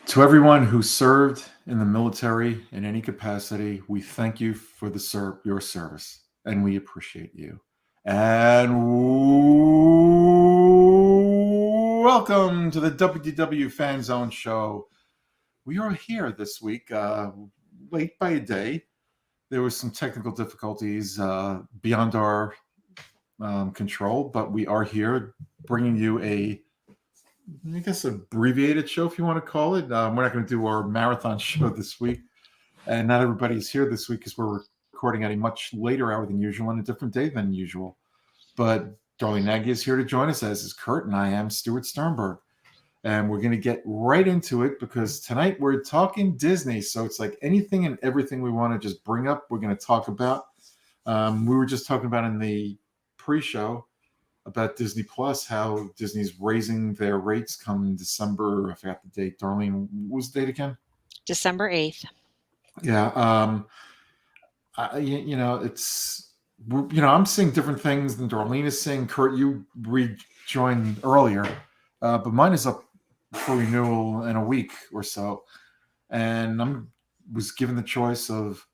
To everyone who served in the military in any capacity, we thank you for your service, and we appreciate you. And welcome to the WDW Fan Zone Show. We are here this week, late by a day. There was some technical difficulties beyond our control, but we are here bringing you I guess, abbreviated show, if you want to call it. We're not going to do our marathon show this week. And not everybody's here this week because we're recording at a much later hour than usual and a different day than usual. But Darlene Nagy is here to join us, as is Kurt, and I am Stuart Sternberg. And we're going to get right into it because tonight we're talking Disney. So it's like anything and everything we want to just bring up, we're going to talk about. We were just talking about in the pre-show about Disney Plus, how Disney's raising their rates come December. I forgot the date. Darlene, what was the date again? December 8th. Yeah. I'm seeing different things than Darlene is seeing. Kurt, you rejoined earlier, but mine is up for renewal in a week or so. And I was given the choice of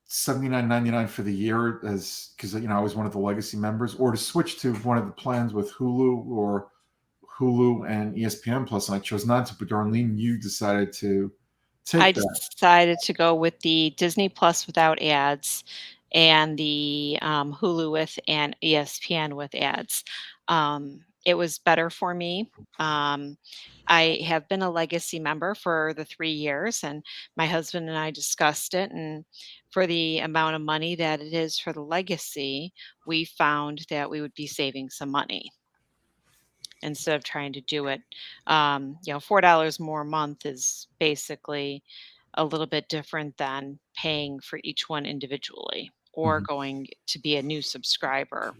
$79.99 for the year because I was one of the legacy members, or to switch to one of the plans with Hulu and ESPN Plus, and I chose not to. But Darlene, you decided to take that. I decided to go with the Disney Plus without ads and the Hulu with and ESPN with ads. It was better for me. I have been a legacy member for the 3 years, and my husband and I discussed it. And for the amount of money that it is for the legacy, we found that we would be saving some money instead of trying to do it. $4 more a month is basically a little bit different than paying for each one individually or going to be a new subscriber.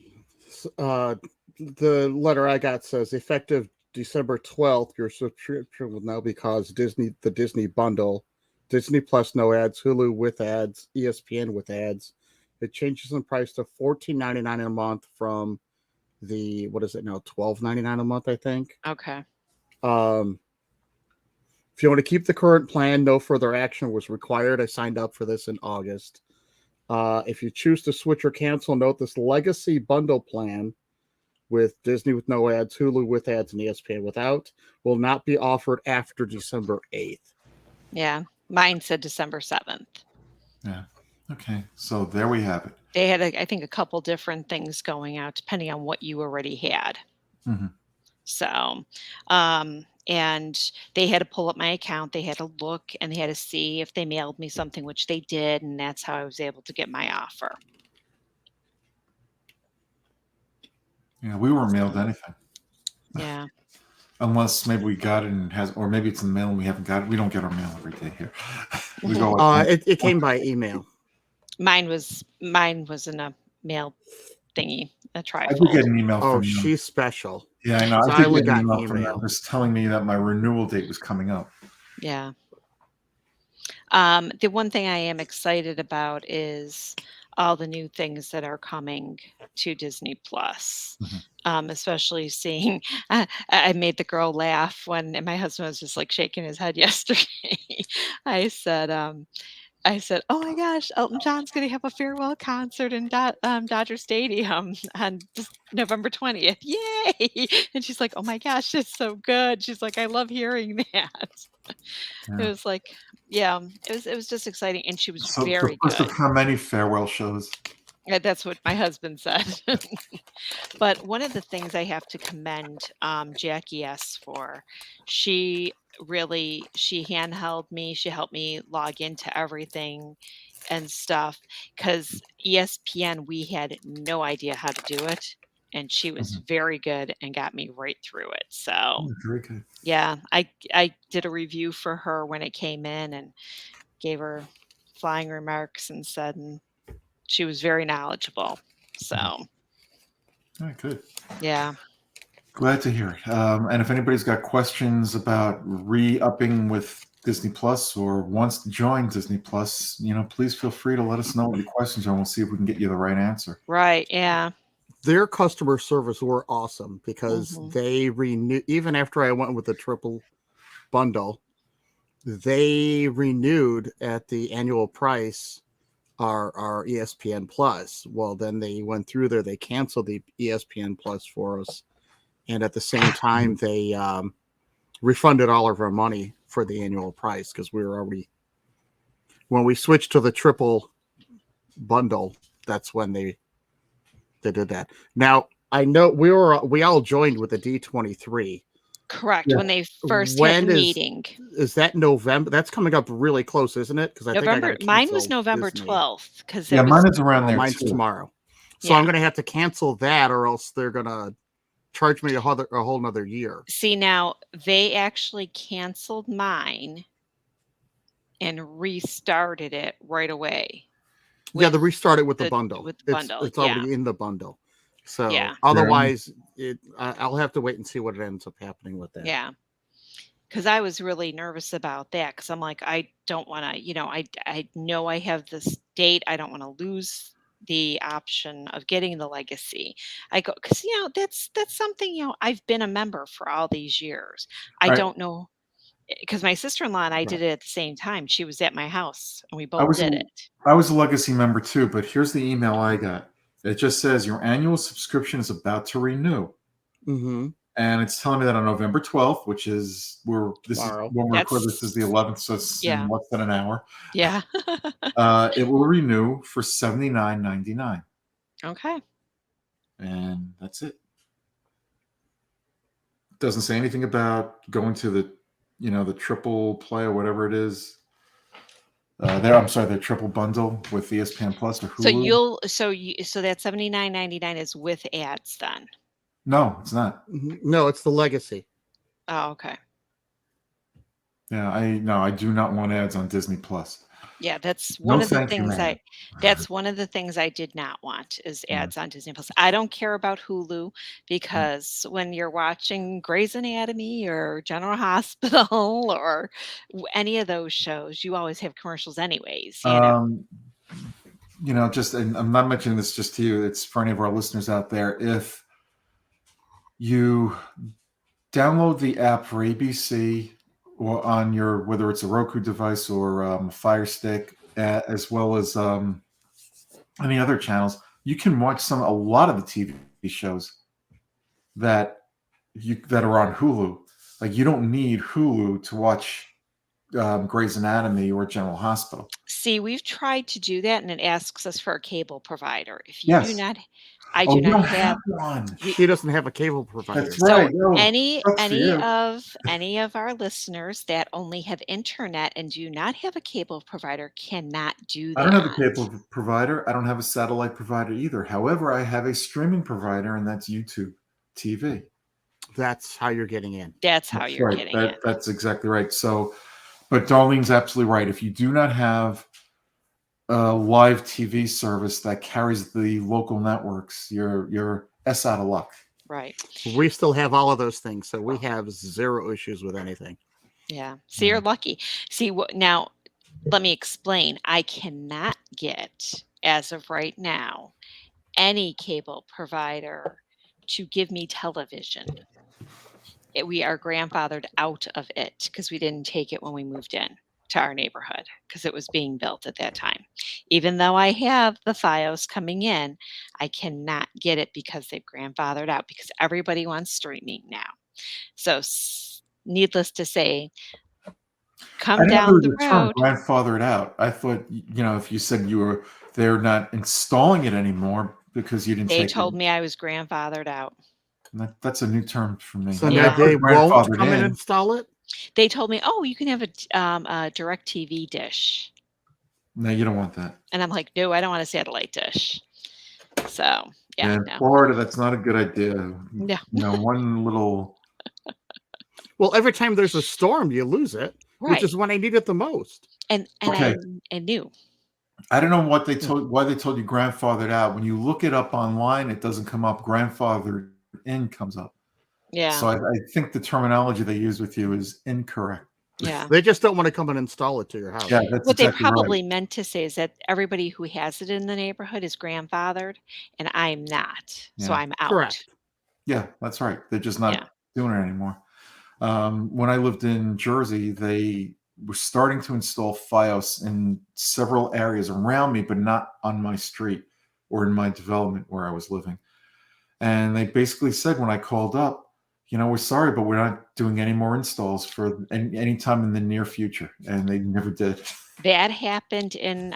The letter I got says effective December 12th, your subscription will now be called the Disney bundle, Disney Plus no ads, Hulu with ads, ESPN with ads. It changes in price to $14.99 a month from the, what is it now, $12.99 a month, I think. Okay. If you want to keep the current plan, no further action was required. I signed up for this in August. If you choose to switch or cancel, note this legacy bundle plan with Disney with no ads, Hulu with ads, and ESPN without will not be offered after December 8th. Yeah. Mine said December 7th. Yeah. Okay. So there we have it. They had, I think, a couple different things going out depending on what you already had. Mm-hmm. So, and they had to pull up my account. They had to look and they had to see if they mailed me something, which they did. And that's how I was able to get my offer. Yeah, we weren't mailed anything. Yeah. Unless maybe we got it or maybe it's in the mail and we haven't got it. We don't get our mail every day here. We go. It came by email. Mine was in a mail thingy, a trifold. I did get an email from you. She's special. Yeah, I know. So I did only get an got email from them just telling me that my renewal date was coming up. Yeah. The one thing I am excited about is all the new things that are coming to Disney Plus. Especially seeing, I made the girl laugh when my husband was just like shaking his head yesterday. I said, oh my gosh, Elton John's going to have a farewell concert in Dodger Stadium on November 20th. Yay! And she's like, oh my gosh, it's so good. She's like, I love hearing that. Yeah. It was like, yeah, it was just exciting. And she was very good. Of how many farewell shows? Yeah, that's what my husband said. But one of the things I have to commend Jackie S. for, she handheld me. She helped me log into everything and stuff because ESPN, we had no idea how to do it. And she was very good and got me right through it. So very good. Yeah, I did a review for her when it came in and gave her flying remarks and said, and she was very knowledgeable. So, all right, good. Yeah. Glad to hear it. And if anybody's got questions about re-upping with Disney Plus or wants to join Disney Plus, please feel free to let us know what your questions are, and we'll see if we can get you the right answer. Right. Yeah. Their customer service were awesome because they renewed, even after I went with the triple bundle, they renewed at the annual price our ESPN Plus. Well, then they went through there, they canceled the ESPN Plus for us, and at the same time they refunded all of our money for the annual price because we were already, when we switched to the triple bundle, that's when they did that. Now I know we all joined with the D23. Correct. Yeah. When they first When had the is- meeting. Is that November? That's coming up really close, isn't it? Because I think I November. got to Mine was cancel November Disney. 12th because Yeah, it was. mine is around Oh, there mine's too. tomorrow. So Yeah. I'm going to have to cancel that, or else they're going to charge me a whole nother year. See, now they actually canceled mine and restarted it right away. Yeah, they with restarted with the bundle. With the bundle, It's already in the bundle. So Yeah. otherwise, I'll have to wait and see what ends up happening with that. Yeah. Because I was really nervous about that because I'm like, I don't want to, I know I have this date. I don't want to lose the option of getting the legacy. I go because that's something I've been a member for all these years. I Right. don't know because my sister-in-law and I did Right. it at the same time. She was at my house and we I both was did a, it. I was a legacy member too, but here's the email I got. It just says your annual subscription is about to renew. Mm-hmm. And it's telling me that on November 12th, which is Tomorrow. when we record this is the 11th, so it's Yeah. in less than an hour. Yeah. It will renew for $79.99. Okay. And that's it. Doesn't say anything about going to the triple play or whatever it is. The triple bundle with ESPN Plus or Hulu. So that $79.99 is with ads then. No, it's not. No, it's the legacy. Oh, okay. Yeah, I do not want ads on Disney Plus. Yeah, that's one of the thank you, things ma'am. that's one of the things I did not want is Yeah. ads on Disney Plus. I don't care about Hulu because when you're watching Grey's Anatomy or General Hospital or any of those shows, you always have commercials anyways, And I'm not mentioning this just to you, it's for any of our listeners out there. If you download the app for ABC or on your, whether it's a Roku device or Fire Stick, as well as any other channels, you can watch a lot of the TV shows that are on Hulu. Like you don't need Hulu to watch Grey's Anatomy or General Hospital. See, we've tried to do that and it asks us for a cable provider. If you do Yes. not, I Oh, do you not don't have. one. She doesn't have a cable provider. That's So right. No, any sucks for you. any of our listeners that only have internet and do not have a cable provider cannot do that. I don't have a cable provider. I don't have a satellite provider either. However, I have a streaming provider, and that's YouTube TV. That's how you're getting in. That's how you're right. getting it. That's exactly right. So, but Darlene's absolutely right. If you do not have a live TV service that carries the local networks, you're out of luck. Right. We still have all of those things, so we have zero issues with anything. Yeah. So you're lucky. See what now? Let me explain. I cannot get, as of right now, any cable provider to give me television. We are grandfathered out of it because we didn't take it when we moved in to our neighborhood because it was being built at that time. Even though I have the FiOS coming in, I cannot get it because they've grandfathered out because everybody wants streaming now. So needless to say, come down the road. Grandfathered out. I thought, if you said they're not installing it anymore because you didn't They take told it. me I was grandfathered out. That's a new term for me. So now they won't come and install it? They told me, oh, you can have a DirecTV dish. No, you don't want that. And I'm like, no, I don't want a satellite dish. So, yeah. In no. Florida, that's not a good idea. No. One little... Well, every time there's a storm, you lose it, Right. which is when I need it the most. And Okay. I knew. I don't know why they told you grandfathered out. When you look it up online, it doesn't come up. Grandfathered in comes up. Yeah. So I think the terminology they use with you is incorrect. Yeah. They just don't want to come and install it to your house. Yeah, that's what exactly they probably right. meant to say is that everybody who has it in the neighborhood is grandfathered, and I'm not. So Yeah. I'm out. Correct. Yeah, that's right. They're just not doing it anymore. When I lived in Jersey, they were starting to install FiOS in several areas around me, but not on my street or in my development where I was living. And they basically said when I called up, we're sorry, but we're not doing any more installs for any time in the near future. And they never did. That happened in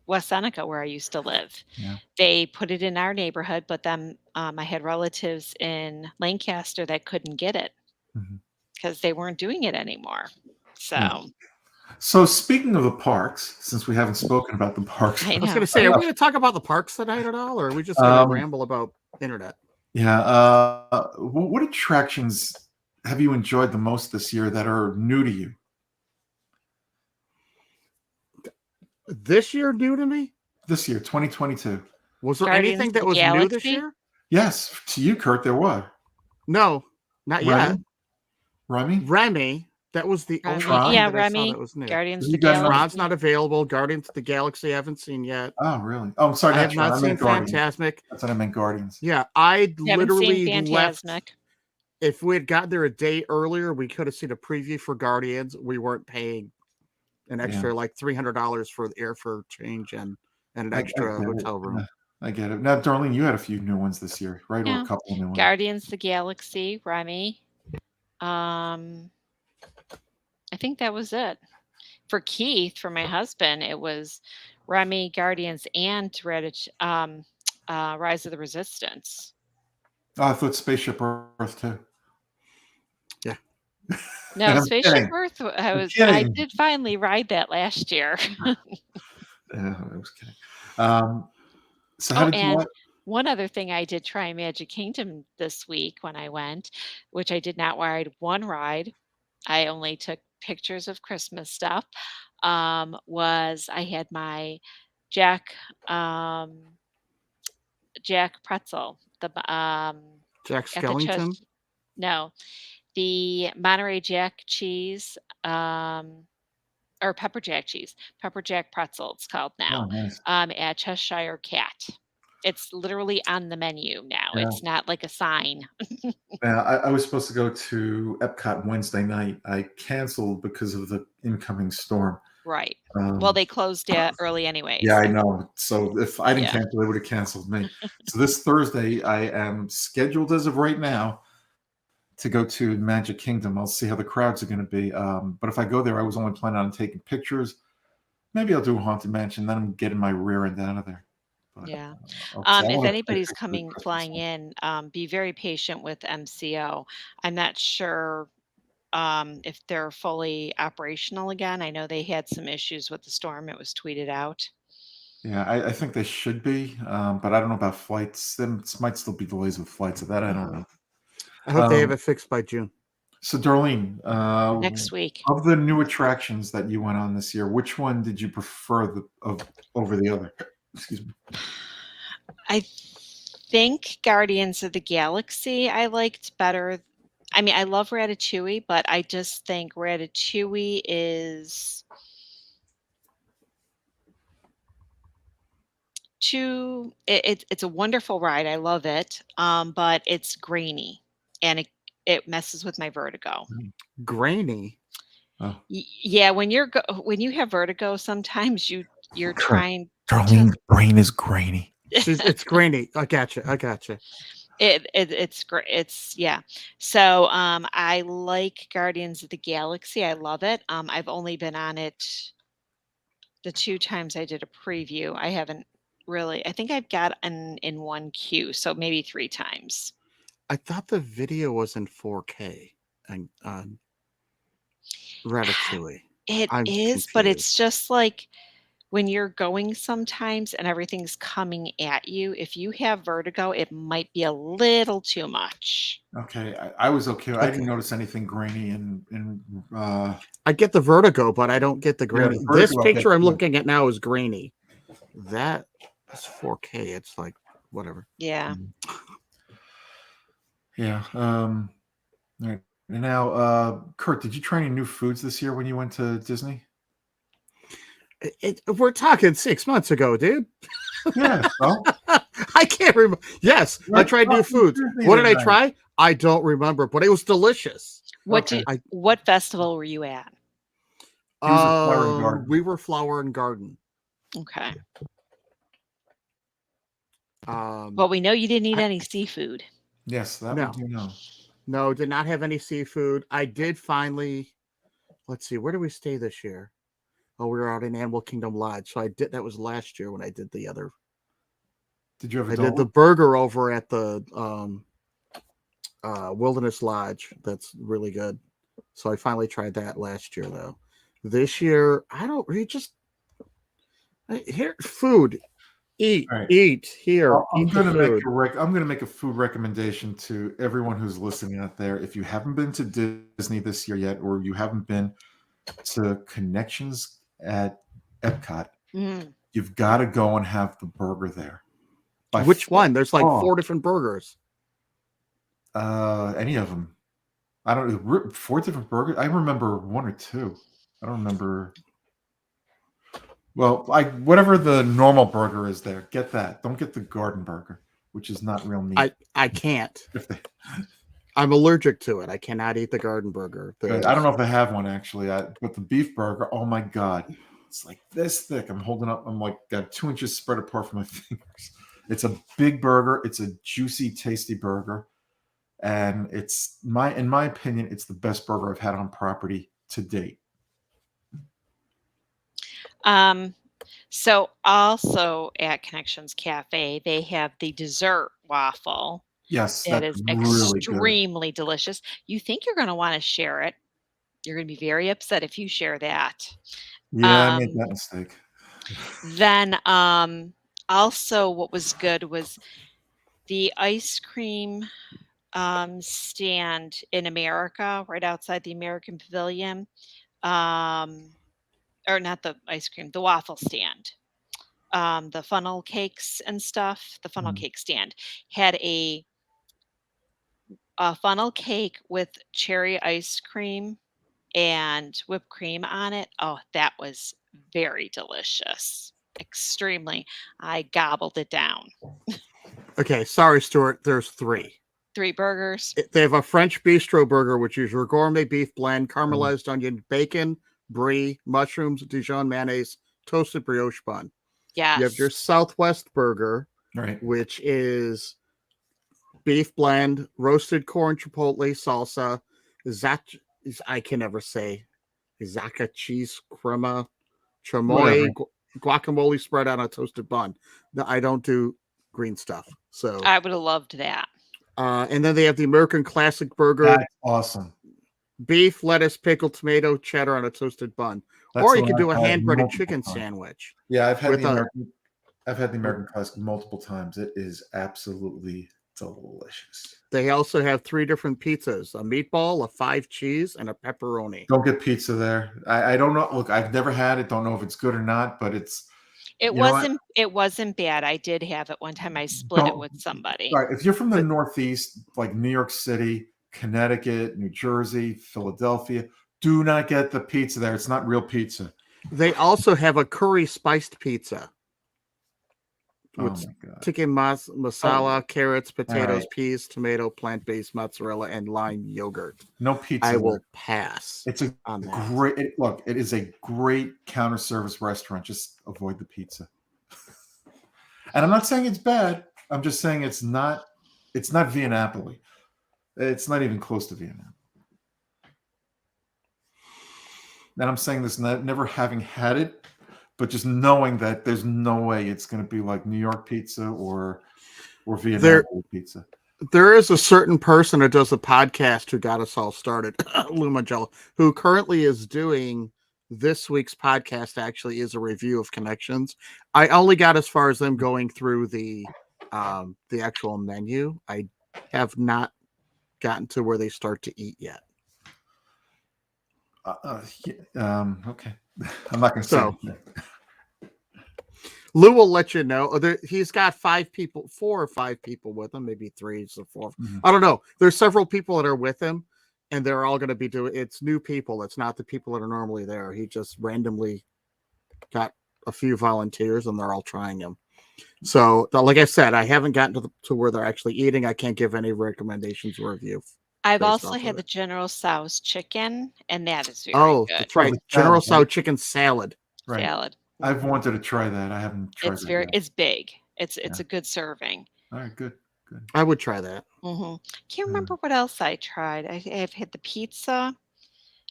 West Seneca, where I used to live. Yeah. They put it in our neighborhood, but then I had relatives in Lancaster that couldn't get it Mhm. because they weren't doing it anymore. So Yeah. So speaking of the parks, since we haven't spoken about the parks, I I was know. going to say, are we going to talk about the parks tonight at all, or are we just going to ramble about internet? Yeah. What attractions have you enjoyed the most this year that are new to you? This year new to me? This year, 2022. Was there Guardians anything of that the was new this Galaxy? year? Yes, to you, Kurt, there was. No, not yet. Remy? Remy, that was the only Tron? thing Yeah, that I saw Remy, that was new. Guardians of You the got another- Tron's Galaxy. not available. Guardians of the Galaxy, I haven't seen yet. Oh, really? Oh, I'm sorry. I have Tron. not I seen meant Guardians. Phantasmic. That's what I meant, Guardians. Yeah, I Haven't literally seen left. Phantasmic. If we had got there a day earlier, we could have seen a preview for Guardians. We weren't paying an extra like $300 for the airfare change and an I extra get it. hotel room. Yeah, I get it. Now, Darlene, you had a few new ones this year, right? Or Yeah. a couple of new ones. Guardians of the Galaxy, Remy. I think that was it. For Keith, for my husband, it was Remy, Guardians, and Rise of the Resistance. Oh, I thought Spaceship Earth too. Yeah. No, I'm Spaceship kidding. Earth. I'm I kidding. did finally ride that last year. Yeah, I was kidding. So how Oh, did you and like? one other thing, I did try Magic Kingdom this week when I went, which I did not ride one ride. I only took pictures of Christmas stuff. Was I had my Jack Jack pretzel, Jack at the Skellington. no, the Monterey Jack cheese, or pepper jack cheese, pepper jack pretzel. It's called Oh, now, nice. at Cheshire Cat. It's literally on the menu now. Yeah. It's not like a sign. Yeah, I was supposed to go to Epcot Wednesday night. I canceled because of the incoming storm. Right. Well, they closed it early anyways. Yeah, I know. So if I didn't Yeah. cancel, they would have canceled me. So this Thursday, I am scheduled as of right now to go to Magic Kingdom. I'll see how the crowds are going to be. But if I go there, I was only planning on taking pictures. Maybe I'll do a Haunted Mansion. Then I'm getting my rear end out of there. But, Yeah. I If wanna take anybody's pictures of Christmas flying one. in, be very patient with MCO. I'm not sure if they're fully operational again. I know they had some issues with the storm. It was tweeted out. Yeah, I think they should be, but I don't know about flights. There might still be delays with flights. So that I don't know. I hope they have Um, it fixed by June. So, Darlene, Next week. of the new attractions that you went on this year, which one did you prefer over the other? Excuse me. I think Guardians of the Galaxy I liked better. I mean, I love Ratatouille, but I just think Ratatouille is it's a wonderful ride. I love it. But it's grainy and it messes with my vertigo. Grainy. Oh, Yeah, when you have vertigo, sometimes you're Correct. trying Darlene, brain is grainy. It's grainy. I gotcha. it's great. Yeah. So I like Guardians of the Galaxy. I love it. I've only been on it the 2 times I did a preview. I haven't really. I think I've got in one queue, so maybe 3 times. I thought the video was in 4K and on Ratatouille. It I'm is, but confused. it's just like when you're going sometimes and everything's coming at you, if you have vertigo, it might be a little too much. Okay, I was okay. I didn't Okay. notice anything grainy in I get the vertigo, but I don't get the grainy. the This vertigo I get picture I'm too. looking at now is grainy. That is 4K. It's like whatever. Yeah. Yeah. All right. And now, Kurt, did you try any new foods this year when you went to Disney? We're talking 6 months ago, dude. Yeah. Well, I can't remember. Yes, I Right. tried new Oh, foods. Disney What did I tonight. try? I don't remember, but it was delicious. What Okay. what festival were you at? He was a Flower and Garden. We were Flower and Garden. Okay. Well, we know you didn't eat any seafood. Yes, that No. we do know. No, did not have any seafood. I did finally. Let's see, where did we stay this year? Oh, we were out in Animal Kingdom Lodge. So I did. That was last year when I did the other. Did you have I did the adult? burger over at the Wilderness Lodge. That's really good. So I finally tried that last year, though. This year, I don't. We just here food. Eat, All right. eat here. I'm Eat the going to make food. I'm going to make a food recommendation to everyone who's listening out there. If you haven't been to Disney this year yet, or you haven't been to Connections at Epcot, Mm. you've got to go and have the burger there. By Which one? There's like far. 4 different burgers. Any of them? I don't know. 4 different burgers. I remember 1 or 2. I don't remember. Well, whatever the normal burger is there, get that. Don't get the garden burger, which is not real meat. I can't. If they, I'm allergic to it. I cannot eat the garden burger. I don't know if they have one actually. But the beef burger, oh my god, it's like this thick. I'm holding up. I'm like got 2 inches spread apart from my fingers. It's a big burger. It's a juicy, tasty burger, and in my opinion, it's the best burger I've had on property to date. So also at Connections Cafe, they have the dessert waffle. Yes, That that's is really good. extremely delicious. You think you're going to want to share it. You're going to be very upset if you share that. Yeah, I made that mistake. Then also what was good was the ice cream stand in America, right outside the American Pavilion. Or not the ice cream, the waffle stand. The funnel cakes and stuff, the funnel cake stand had a funnel cake with cherry ice cream and whipped cream on it. Oh, that was very delicious. Extremely. I gobbled it down. Okay, sorry, Stuart. There's 3. 3 burgers. They have a French bistro burger, which is your gourmet beef blend, caramelized onion, bacon, brie, mushrooms, Dijon mayonnaise, toasted brioche bun. Yes. You have your Southwest burger, Right. which is beef blend, roasted corn chipotle salsa, I can never say, Zaka cheese crema, chamoy, guacamole spread on a toasted bun. No, I don't do green stuff. So I would have loved that. And then they have the American Classic Burger. That's awesome. Beef, lettuce, pickle, tomato, cheddar on a toasted bun. Or you could do a hand-breaded chicken sandwich. Yeah, I've had the American Classic multiple times. It is absolutely delicious. They also have 3 different pizzas: a meatball, a 5 cheese, and a pepperoni. Don't get pizza there. I don't know. Look, I've never had it. Don't know if it's good or not, but it wasn't bad. I did have it one time. I split it with somebody. All right, if you're from the Northeast, like New York City, Connecticut, New Jersey, Philadelphia, do not get the pizza there. It's not real pizza. They also have a curry spiced pizza. With tikka masala, carrots, potatoes, peas, tomato, plant-based mozzarella, and lime yogurt. No pizza. I will pass. It's a great it is a great counter service restaurant. Just avoid the pizza. And I'm not saying it's bad. I'm just saying it's not Via Napoli. It's not even close to Via Napoli. And I'm saying this never having had it, but just knowing that there's no way it's going to be like New York pizza or Via Napoli pizza. There is a certain person who does a podcast who got us all started, Lou Mangello, who currently is doing this week's podcast. Actually, is a review of Connections. I only got as far as them going through the actual menu. I have not gotten to where they start to eat yet. Okay, I'm not going to say anything. Lou will let you know. He's got 4 or 5 people with him, maybe 3, so 4. Mm-hmm. I don't know. There's several people that are with him, and they're all going to be doing. It's new people. It's not the people that are normally there. He just randomly got a few volunteers, and they're all trying him. So, like I said, I haven't gotten to where they're actually eating. I can't give any recommendations or review I've based also off had of the it. General Tso's chicken, and that is very Oh, good. that's right. the General salad, Tso right? chicken salad. Right. Salad. I've wanted to try that. I haven't tried that yet. It's big. It's Yeah. a good serving. All right, good. I would try that. Can't Yeah. remember what else I tried. I've had the pizza.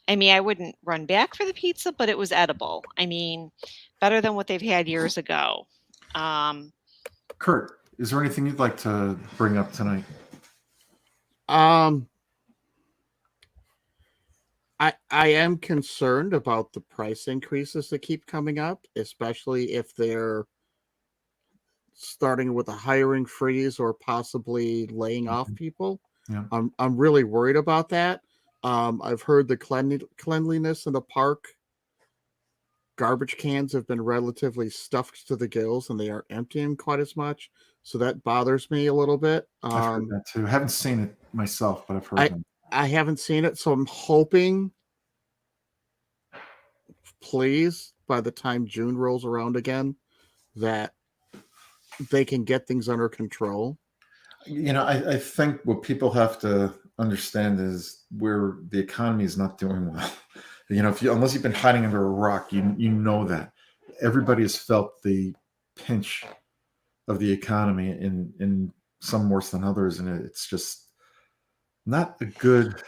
I mean, I wouldn't run back for the pizza, but it was edible. I mean, better than what they've had years ago. Um, Kurt, is there anything you'd like to bring up tonight? Um, I am concerned about the price increases that keep coming up, especially if they're starting with a hiring freeze or possibly laying off people. Yeah. I'm really worried about that. I've heard the cleanliness in the park garbage cans have been relatively stuffed to the gills and they aren't emptying quite as much. So that bothers me a little bit. I've heard that too. I haven't seen it myself, but I've heard I that. I haven't seen it, so I'm hoping, please, by the time June rolls around again, that they can get things under control. I think what people have to understand is where the economy is not doing well. If unless you've been hiding under a rock, you know that everybody has felt the pinch of the economy in some worse than others, and it's just not a good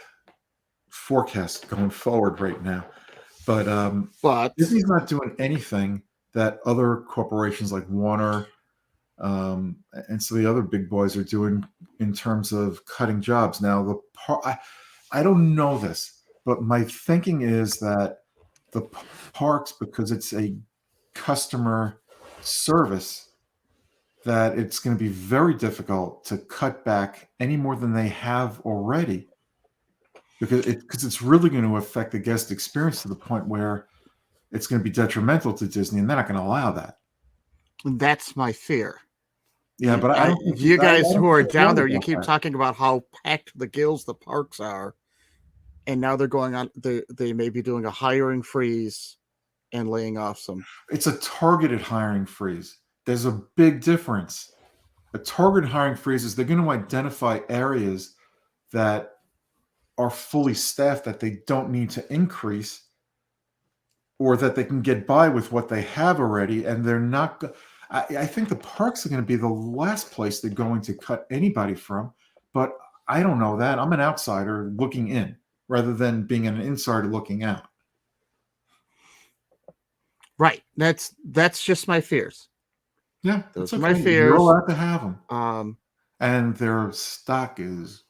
forecast going forward right now. But But Disney's not doing anything that other corporations like Warner and so the other big boys are doing in terms of cutting jobs. Now, I don't know this, but my thinking is that the parks, because it's a customer service, that it's going to be very difficult to cut back any more than they have already, because it's really going to affect the guest experience to the point where it's going to be detrimental to Disney, and they're not going to allow that. that's my fear. Yeah, but I don't think You guys I don't who are think they're down worried there, you about keep that. talking about how packed the gills the parks are, and now they're going on. They may be doing a hiring freeze and laying off some. It's a targeted hiring freeze. There's a big difference. A targeted hiring freeze is they're going to identify areas that are fully staffed that they don't need to increase, or that they can get by with what they have already, and they're not. I think the parks are going to be the last place they're going to cut anybody from, but I don't know that. I'm an outsider looking in rather than being an insider looking out. Right. That's just my fears. Yeah, Those it's are my okay. You're fears. allowed to have them. And their stock is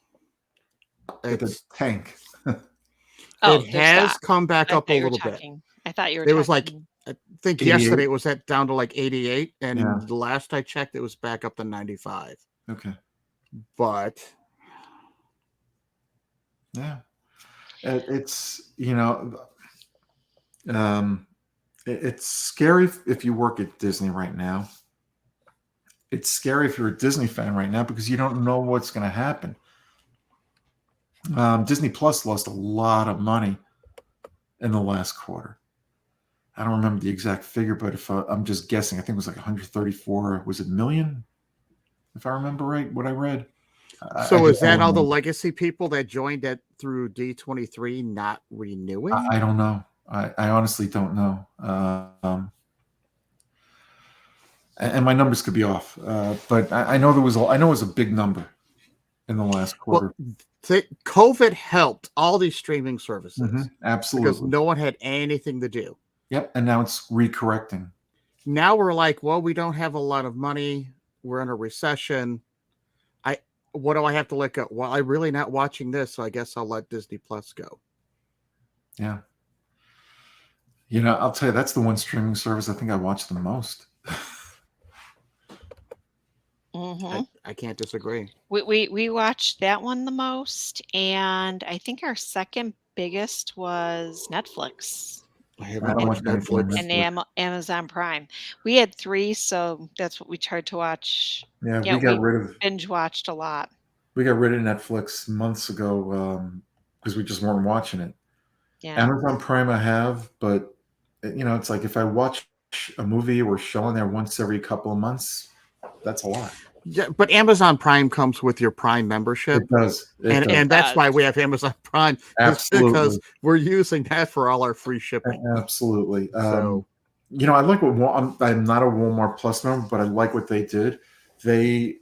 at the It's tank. oh, it their has stock. come back I up a thought you were little bit. talking. I thought you were It was like, talking. I think 88? yesterday it was at down to like 88, and Yeah. the last I checked, it was back up to 95. Okay. But Yeah. It's it's scary if you work at Disney right now. It's scary if you're a Disney fan right now because you don't know what's going to happen. Disney Plus lost a lot of money in the last quarter. I don't remember the exact figure, but if I'm just guessing, I think it was like 134. Was it million? If I remember right, what I read. so I is just don't that all the remember. legacy people that joined it through D23 not renewing? I don't know. I honestly don't know. And my numbers could be off, but I know I know it was a big number in the last quarter. Well, COVID helped all these streaming services because Absolutely. no one had anything to do. Yep. And now it's recorrecting. Now we're like, well, we don't have a lot of money. We're in a recession. What do I have to let go? Well, I'm really not watching this, so I guess I'll let Disney Plus go. Yeah. I'll tell you, that's the one streaming service I think I watch the most. I can't disagree. We watched that one the most, and I think our second biggest was Netflix I I haven't don't watched watch anything on Netflix. and Netflix. Amazon Prime. We had 3, so that's what we tried to watch. Yeah, Yeah, we got we rid of binge watched a lot. Netflix months ago because we just weren't watching it. Yeah. Amazon Prime I have, but it's like if I watch a movie or show on there once every couple of months, that's a lot. Yeah, but Amazon Prime comes with your Prime membership. It does. It does. And that's does. why we have Amazon Prime. Absolutely. Because we're using that for all our free shipping. Absolutely. So I like what I'm not a Walmart Plus member, but I like what they did. They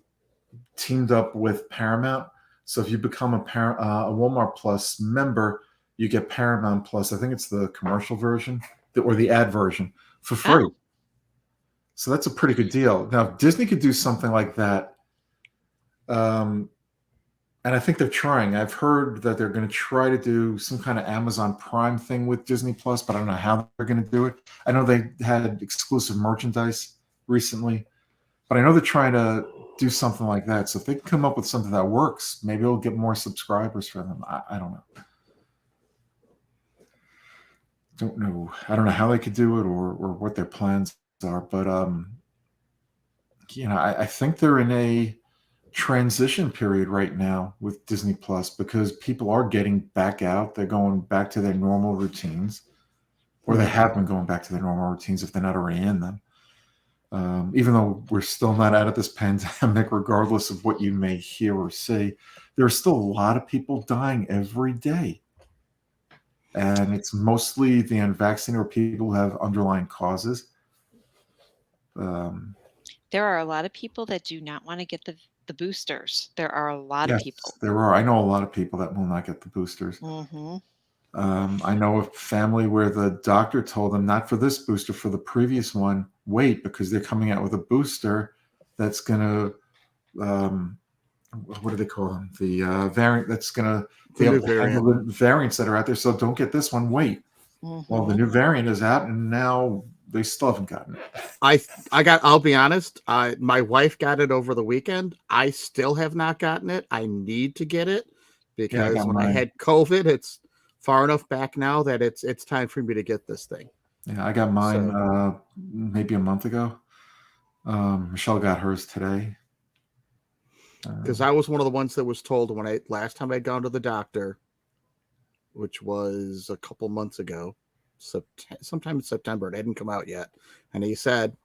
teamed up with Paramount. So if you become a Walmart Plus member, you get Paramount Plus. I think it's the commercial version or the ad version for free. Oh. So that's a pretty good deal. Now, if Disney could do something like that, and I think they're trying. I've heard that they're going to try to do some kind of Amazon Prime thing with Disney Plus, but I don't know how they're going to do it. I know they had exclusive merchandise recently, but I know they're trying to do something like that. So if they can come up with something that works, maybe it'll get more subscribers for them. I don't know. I don't know how they could do it or what their plans are, but I think they're in a transition period right now with Disney Plus because people are getting back out. They're going back to their normal routines, or they have been going back to their normal routines if they're not already in them. Even though we're still not out of this pandemic, regardless of what you may hear or see, there are still a lot of people dying every day. And it's mostly the unvaccinated or people who have underlying causes. There are a lot of people that do not want to get the boosters. There are a lot of people. There are. I know a lot of people that will not get the boosters. Mm-hmm. I know a family where the doctor told them not for this booster, for the previous one, wait, because they're coming out with a booster that's going to, what do they call them? The variant that's going to be able to handle the variants that are out there. So don't get this one, wait. Mm-hmm. Well, the new variant is out and now they still haven't gotten it. I'll be honest. My wife got it over the weekend. I still have not gotten it. I need to get it because when I had COVID, it's far enough back now that it's time for me to get this thing. Yeah, I got mine maybe a month ago. Michelle got hers today. Because I was one of the ones that was told when last time I'd gone to the doctor, which was a couple months ago, sometime in September. It hadn't come out yet. And he said,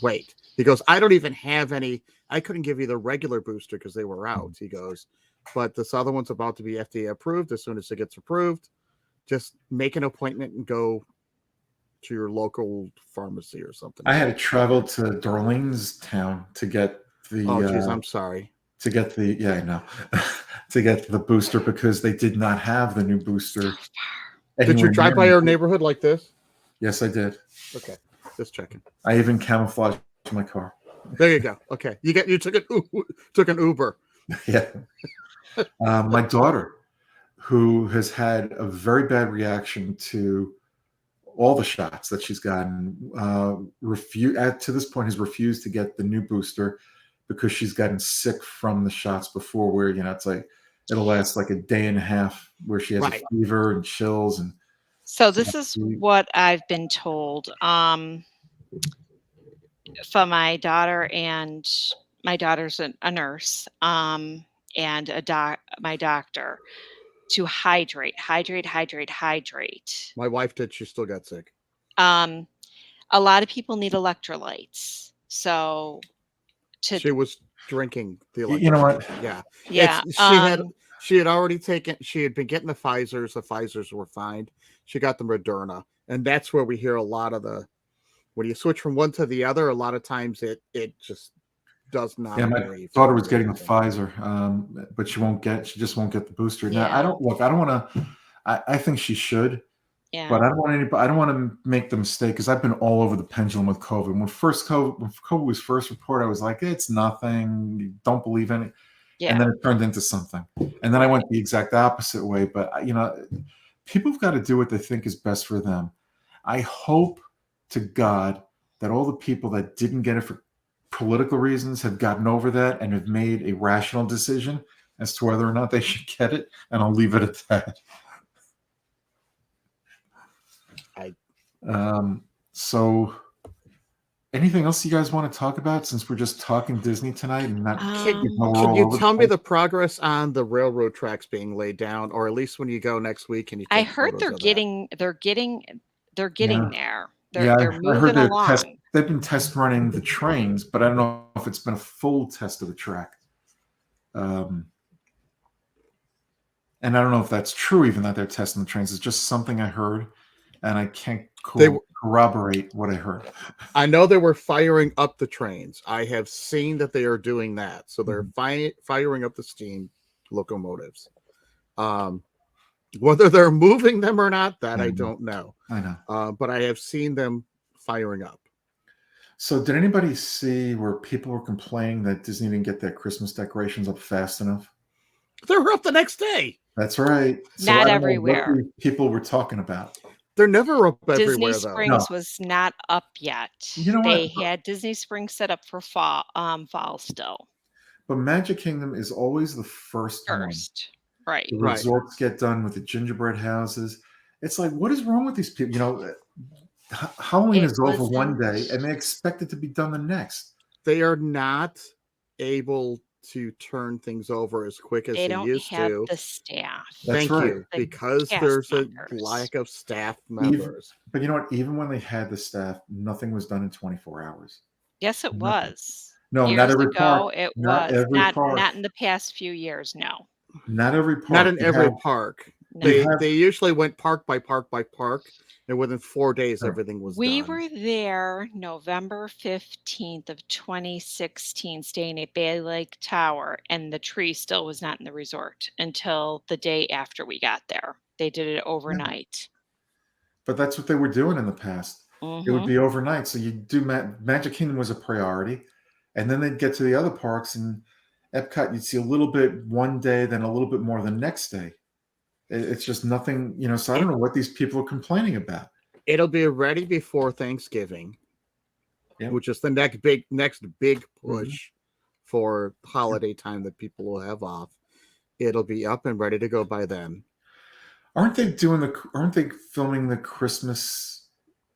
wait. He goes, I don't even have any. I couldn't give you the regular booster because they were out. He goes, but this other one's about to be FDA approved. As soon as it gets approved, just make an appointment and go to your local pharmacy or something. I had to travel to Darlenestown to get the. Oh, geez, I'm sorry. To get the to get the booster because they did not have the new booster. Did you drive by our neighborhood like this? Yes, I did. Okay, just checking. I even camouflaged my car. There you go. Okay, you took an Uber. Yeah. My daughter, who has had a very bad reaction to all the shots that she's gotten, to this point has refused to get the new booster because she's gotten sick from the shots before where, it's like it'll last like a day and a half where she has a fever and chills. And so this is what I've been told from my daughter, and my daughter's a nurse and my doctor, to hydrate. My wife did. She still got sick. A lot of people need electrolytes. So she was drinking the electrolytes. You know what? Yeah. She had already taken. She had been getting the Pfizers. The Pfizers were fine. She got the Moderna, and that's where we hear a lot of when you switch from one to the other. A lot of times it just does not. Yeah, my daughter was getting the Pfizer, but she just won't get the booster. Now I don't want to. I think she should. Yeah. But I don't want to make the mistake because I've been all over the pendulum with COVID. When COVID was first reported, I was like, it's nothing. Don't believe in it. Yeah. And then it turned into something. And then I went the exact opposite way. But, people have got to do what they think is best for them. I hope to God that all the people that didn't get it for political reasons have gotten over that and have made a rational decision as to whether or not they should get it. And I'll leave it at that. So anything else you guys want to talk about since we're just talking Disney tonight and not can you tell me the progress on the railroad tracks being laid down, or at least when you go next week? And I heard they're getting there. They're I heard moving along. they've been test running the trains, but I don't know if it's been a full test of the track. And I don't know if that's true, even that they're testing the trains. It's just something I heard, and I can't corroborate what I heard. I know they were firing up the trains. I have seen that they are doing that. So they're firing up the steam locomotives. Whether they're moving them or not, that I don't know. I know. But I have seen them firing up. So did anybody see where people were complaining that Disney didn't get their Christmas decorations up fast enough? They were up the next day. That's right. So Not I don't everywhere. know what people were talking about. They're never up Disney everywhere, though. Springs was not up yet. You know They what? had Disney Springs set up for fall still. But Magic Kingdom is always the first one. Right. The resorts get done with the gingerbread houses. It's like, what is wrong with these people? You know, Halloween is over one day, and they expect it to be done the next. They are not able to turn things over as quick as they used to. They don't have the staff. That's right. You, because there's a lack of staff members. But you know what? Even when they had the staff, nothing was done in 24 hours. Yes, it was. No, Years not every ago, park. it Not was. every park. Not in the past few years, no. Not every park. Not in every park. No. They usually went park by park by park, and within 4 days, everything was done. We were there November 15th of 2016, staying at Bay Lake Tower, and the tree still was not in the resort until the day after we got there. They did it overnight. But that's what they were doing in the past. It would be overnight. So you do Magic Kingdom was a priority, and then they'd get to the other parks, and Epcot you'd see a little bit one day, then a little bit more the next day. It's just nothing, you know. So I don't know what these people are complaining about. It'll be ready before Thanksgiving, which is the next big push for holiday time that people will have off. It'll be up and ready to go by then. Aren't they filming the Christmas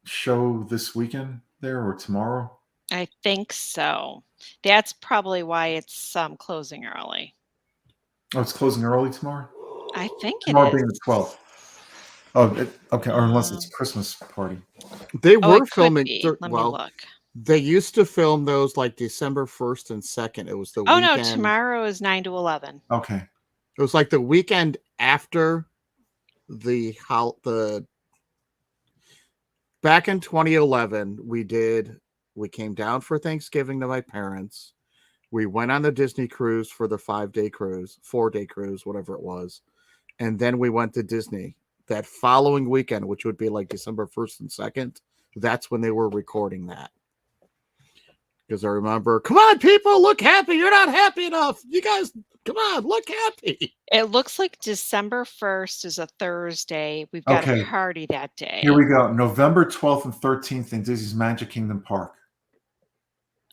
show this weekend there or tomorrow? I think so. That's probably why it's closing early. Oh, it's closing early tomorrow? I think tomorrow it is. Being the 12th. Oh, okay. Or unless it's a Christmas party. They were filming. Let me look. They used to film those like December 1st and 2nd. It was the weekend. No, tomorrow is 9 to 11. Okay. It was like the weekend after the back in 2011, we came down for Thanksgiving to my parents. We went on the Disney cruise for the 4-day cruise, whatever it was. And then we went to Disney that following weekend, which would be like December 1st and 2nd. That's when they were recording that. Because I remember, come on, people, look happy. You're not happy enough. You guys, come on, look happy. It looks like December 1st is a Thursday. We've got a party that day. Here we go. November 12th and 13th in Disney's Magic Kingdom Park.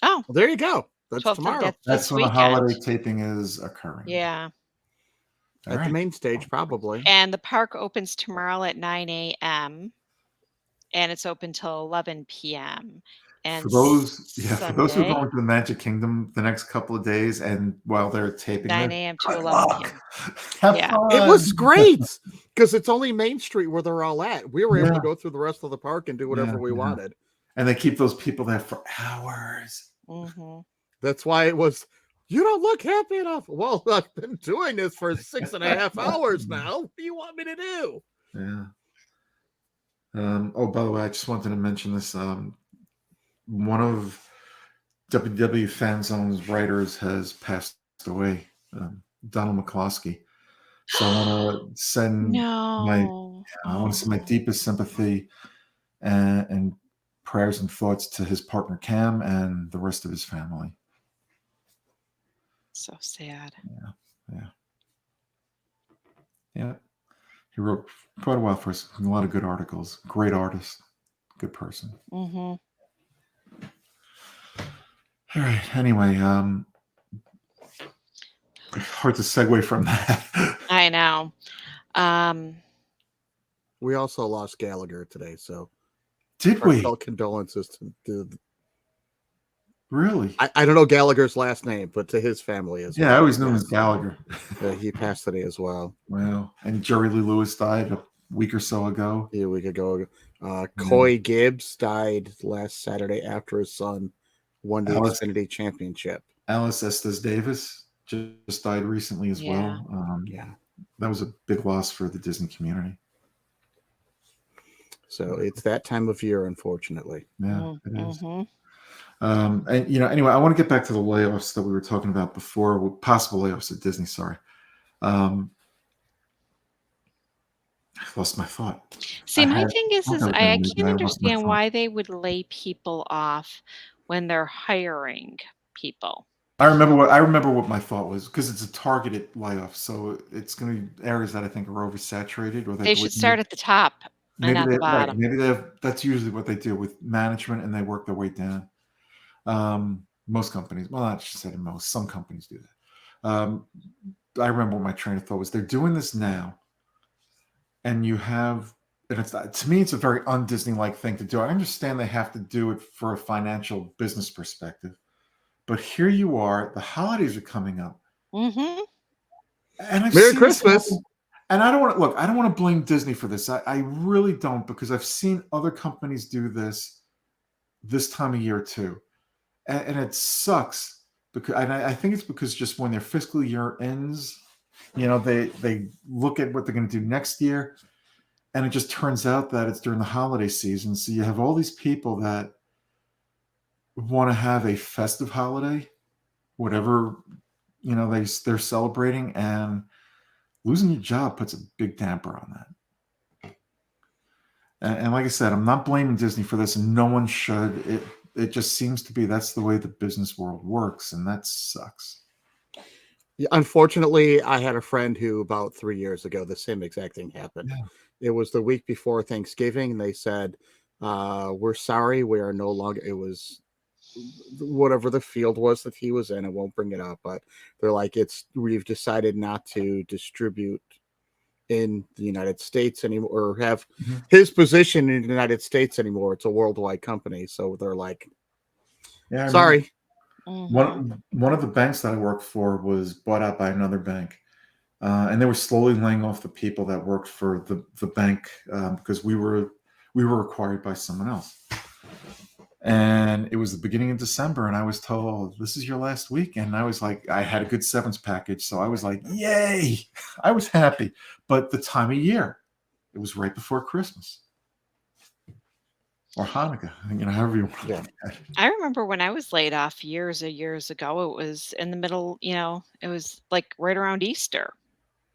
Oh. Well, there you go. That's tomorrow. That's when the holiday taping is occurring. Yeah. At the main stage, probably. And the park opens tomorrow at 9 a.m. and it's open till 11 p.m. And for those who are going to the Magic Kingdom the next couple of days, and while they're taping, 9 a.m. to 11 p.m. It was great because it's only Main Street where they're all at. We were able to go through the rest of the park and do whatever we wanted. And they keep those people there for hours. That's why it was. You don't look happy enough. Well, I've been doing this for 6.5 hours now. What do you want me to do? Yeah. Oh, by the way, I just wanted to mention this. One of WDW Fan Zone's writers has passed away, Donald McCloskey. So I want to send my deepest sympathy and prayers and thoughts to his partner Cam and the rest of his family. So sad. Yeah. He wrote quite a while for us. A lot of good articles. Great artist. Good person. All right. Anyway, hard to segue from that. I know. We also lost Gallagher today, so did we? Condolences to Really? I don't know Gallagher's last name, but to his family as well. Yeah, I always knew him as Gallagher. He passed today as well. Wow. And Jerry Lee Lewis died week or so ago. Yeah, we could go. Coy Gibbs died last Saturday after his son won the Alice, Xfinity Championship. Alice Estes Davis just died recently as Yeah. well. Yeah. That was a big loss for the Disney community. So it's that time of year, unfortunately. Yeah, it is. Mm-hmm. And anyway, I want to get back to the layoffs that we were talking about before, possible layoffs at Disney. Sorry, I lost my thought. See, I my had thing is, thought is I was I, gonna I make can't that. I lost my understand thought. why they would lay people off when they're hiring people. I remember what my thought was, because it's a targeted layoff, so it's going to be areas that I think are oversaturated, or They should start at the top and maybe not the right. bottom. Maybe that's usually what they do with management, and they work their way down. Most companies, well, not just saying most, some companies do that. I remember what my train of thought was. They're doing this now, and it's to me, it's a very un-Disney-like thing to do. I understand they have to do it for a financial business perspective, but here you are, the holidays are coming up, Mm-hmm. and I've Merry seen this Christmas. happen. And I don't want to look. I don't want to blame Disney for this. I really don't, because I've seen other companies do this time of year too, and it sucks because I think it's because just when their fiscal year ends, they look at what they're going to do next year, and it just turns out that it's during the holiday season. So you have all these people that want to have a festive holiday, whatever they're celebrating, and losing your job puts a big damper on that. And like I said, I'm not blaming Disney for this, and no one should. It just seems to be that's the way the business world works, and that sucks. Yeah, unfortunately, I had a friend who about 3 years ago, the same exact thing happened. Yeah. It was the week before Thanksgiving, and they said, we're sorry, we are no longer, it was whatever the field was that he was in. I won't bring it up, but they're like, we've decided not to distribute in the United States anymore, or have Mhm. his position in the United States anymore. It's a worldwide company. So they're like, Yeah, I remember. sorry. Mm-hmm. One of the banks that I worked for was bought out by another bank, and they were slowly laying off the people that worked for the bank, because we were acquired by someone else. And it was the beginning of December, and I was told, this is your last week. And I was like, I had a good severance package, so I was like, yay! I was happy. But the time of year, it was right before Christmas or Hanukkah, however you want to look at it. I remember when I was laid off years ago, it was in the middle, it was like right around Easter.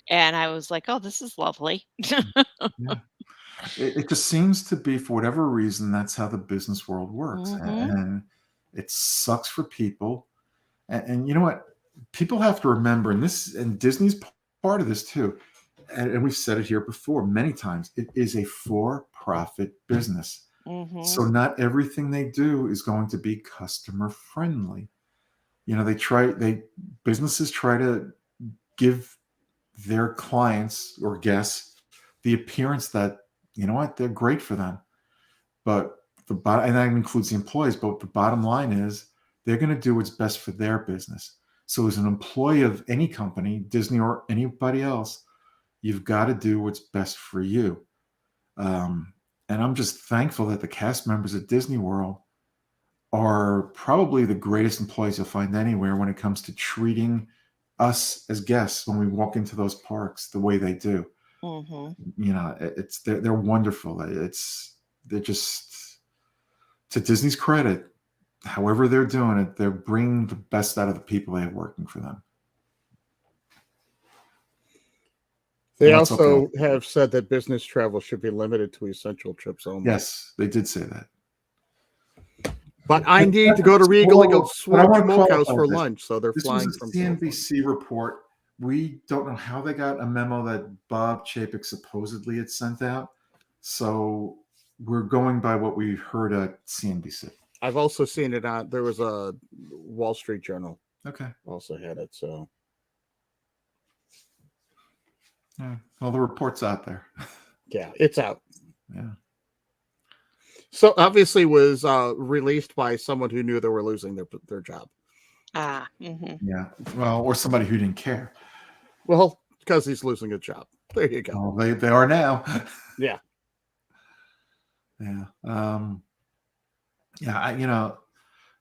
And I was like, oh, this is lovely. Yeah. It just seems to be, for whatever reason, that's how the business world works. Mm-hmm. And it sucks for people. And you know what? People have to remember, and Disney's part of this too, and we've said it here before many times, it is a for-profit business. Mm-hmm. So not everything they do is going to be customer friendly. Businesses try to give their clients or guests the appearance that, they're great for them. But and that includes the employees, but the bottom line is they're going to do what's best for their business. So as an employee of any company, Disney or anybody else, you've got to do what's best for you. And I'm just thankful that the cast members at Disney World are probably the greatest employees you'll find anywhere when it comes to treating us as guests when we walk into those parks the way they do. Mm-hmm. They're wonderful. They're just, to Disney's credit, however they're doing it, they're bringing the best out of the people they have working for them. They And that's also okay. have said that business travel should be limited to essential trips only. Yes, they did say that. But I need to go to Regal and go But I want to Smokehouse qualify for this. lunch, so they're This flying was a from CNBC report. We don't know how they got a memo that Bob Chapek supposedly had sent out. So we're going by what we heard at CNBC. I've also seen it on, there was a Wall Street Journal. Okay. Also had it, so. Yeah. Well, the report's out there. Yeah, it's out. Yeah. So obviously was released by someone who knew they were losing their job. Mm-hmm. Yeah. Well, or somebody who didn't care. Well, because he's losing a job. There you go. Well, they are now. Yeah. Yeah.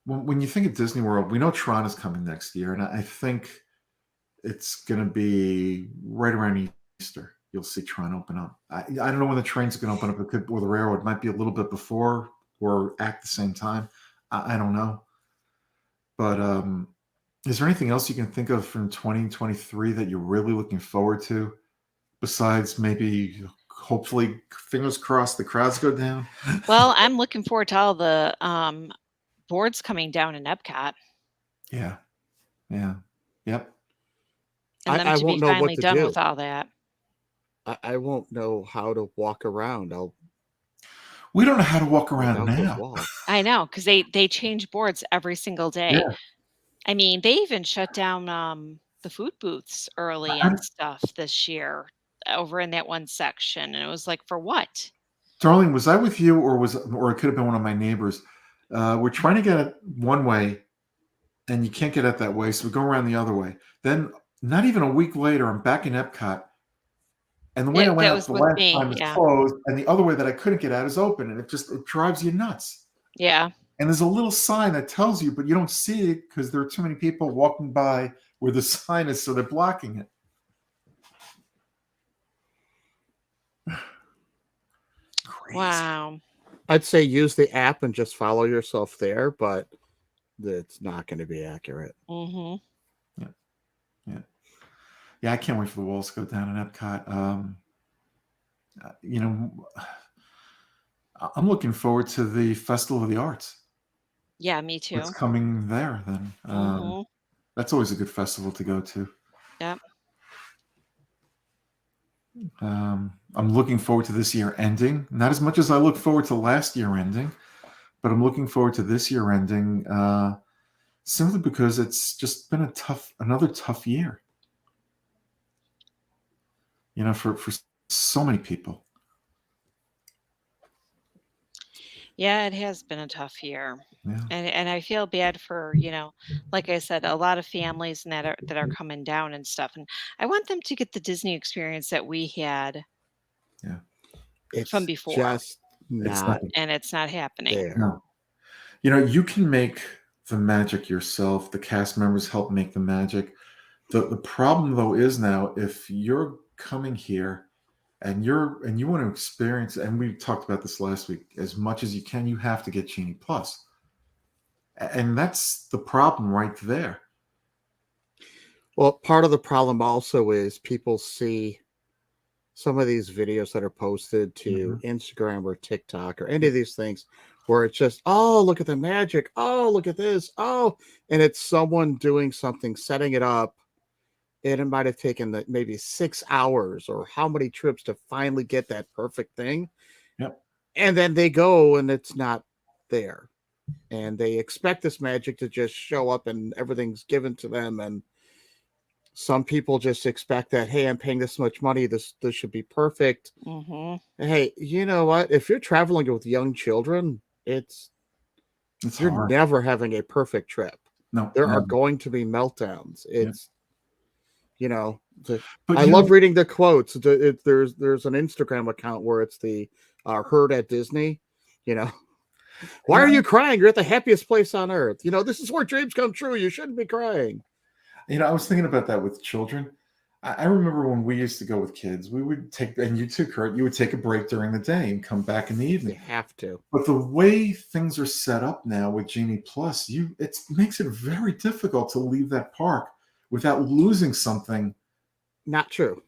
When you think of Disney World, we know Tron is coming next year, and I think it's going to be right around Easter. You'll see Tron open up. I don't know when the trains are going to open up. It could, or the railroad might be a little bit before or at the same time. I don't know. But is there anything else you can think of from 2023 that you're really looking forward to, besides maybe, hopefully, fingers crossed, the crowds go down? Well, I'm looking forward to all the boards coming down in Epcot Yeah. Yeah. Yep. and them I to be won't know what finally to done do. with all that. I won't know how to walk around. We don't know how to walk Walk around out those now. walls. I know, because they change boards every single day. Yeah. I mean, they even shut down the food booths early and stuff this year over in that one section, and it was like, for what? Darling, was I with you, or it could have been one of my neighbors? We're trying to get it one way, and you can't get it that way, so we go around the other way. Then, not even a week later, I'm back in Epcot, and the way I went That out was the with last me. time is Yeah. closed, and the other way that I couldn't get out is open, and it drives you nuts. Yeah. And there's a little sign that tells you, but you don't see it because there are too many people walking by where the sign is, so they're blocking it. Crazy. Wow. I'd say use the app and just follow yourself there, but it's not going to be accurate. Mm-hmm. Yeah, I can't wait for the walls to go down in Epcot. I'm looking forward to the Festival of the Arts. Yeah, me too. What's coming there then? Mm-hmm. That's always a good festival to go to. Yep. I'm looking forward to this year ending. Not as much as I look forward to last year ending, but I'm looking forward to this year ending simply because it's just been another tough year. For so many people. Yeah, it has been a tough year. Yeah. And I feel bad for, like I said, a lot of families and that are coming down and stuff. And I want them to get the Disney experience that we had Yeah. It's from before. just not And it's not happening. there. No. You can make the magic yourself. The cast members help make the magic. The problem though is now, if you're coming here and you want to experience, and we talked about this last week, as much as you can, you have to get Genie Plus. And that's the problem right there. Well, part of the problem also is people see some of these videos that are posted to Instagram or TikTok or any of these things where it's just, oh, look at the magic. Oh, look at this. Oh, and it's someone doing something, setting it up. And it might have taken maybe 6 hours or how many trips to finally get that perfect thing. Yep. And then they go and it's not there. And they expect this magic to just show up and everything's given to them. And some people just expect that, hey, I'm paying this much money. This should be perfect. Mm-hmm. Hey, you know what? If you're traveling with young children, you're hard. never having a perfect trip. No, there are going to be meltdowns. It's, I love reading the quotes. There's an Instagram account where it's the herd at Disney. Why are you crying? You're at the happiest place on earth. This is where dreams come true. You shouldn't be crying. I was thinking about that with children. I remember when we used to go with kids, we would take, and you too, Kurt, you would take a break during the day and come back in the evening. You have to. But the way things are set up now with Genie Plus, it makes it very difficult to leave that park without losing something. Not true.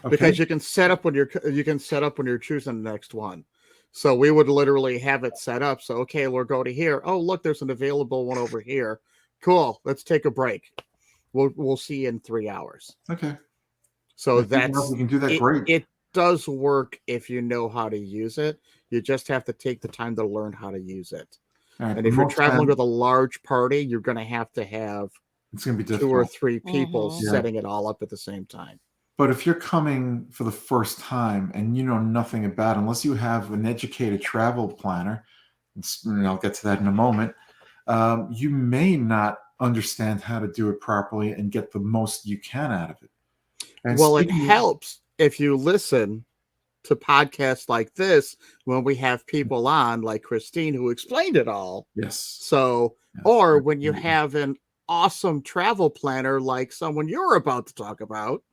Okay. Because you can set up when you're choosing the next one. So we would literally have it set up. So, okay, we'll go to here. Oh, look, there's an available one over here. Cool. Let's take a break. We'll see you in 3 hours. Okay. So we can do that. Great. It does work if you know how to use it. You just have to take the time to learn how to use it. Right, and if you're traveling with a large party, you're going to have it's going to be difficult. 2 or 3 people setting it all up at the same time. But if you're coming for the first time and you know nothing about it, unless you have an educated travel planner, and I'll get to that in a moment, you may not understand how to do it properly and get the most you can out of it. And it helps if you listen to podcasts like this when we have people on like Christine who explained it all. Yes. So, Yes. or when you have an awesome travel planner like someone you're about to talk about.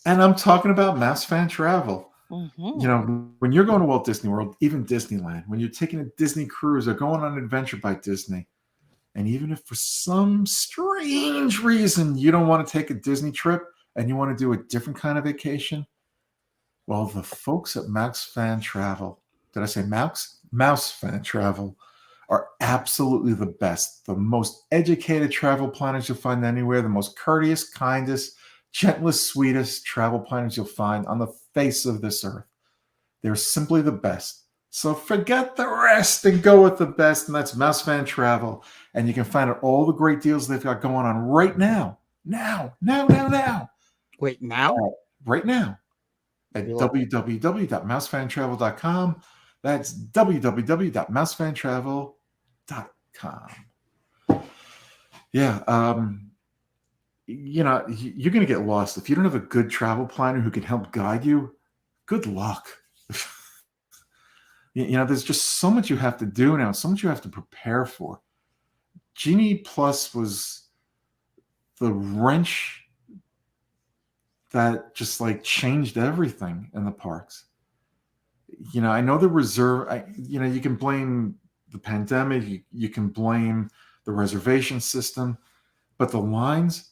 And I'm talking about Mouse Fan Travel. Mm-hmm. You know, when you're going to Walt Disney World, even Disneyland, when you're taking a Disney cruise or going on an adventure by Disney, and even if for some strange reason you don't want to take a Disney trip and you want to do a different kind of vacation, well, the folks at Mouse Fan Travel, did I say Mouse? Mouse Fan Travel are absolutely the best, the most educated travel planners you'll find anywhere, the most courteous, kindest, gentlest, sweetest travel planners you'll find on the face of this earth. They're simply the best. So forget the rest and go with the best, and that's Mouse Fan Travel. And you can find out all the great deals they've got going on right now. Now. Wait, now? Right now. At You're like- www.mousefantravel.com. That's www.mousefantravel.com. Yeah, you know, you're going to get lost. If you don't have a good travel planner who can help guide you, good luck. You know, there's just so much you have to do now, so much you have to prepare for. Genie Plus was the wrench that just like changed everything in the parks. You know, I know the you know, you can blame the pandemic, you can blame the reservation system, but the lines,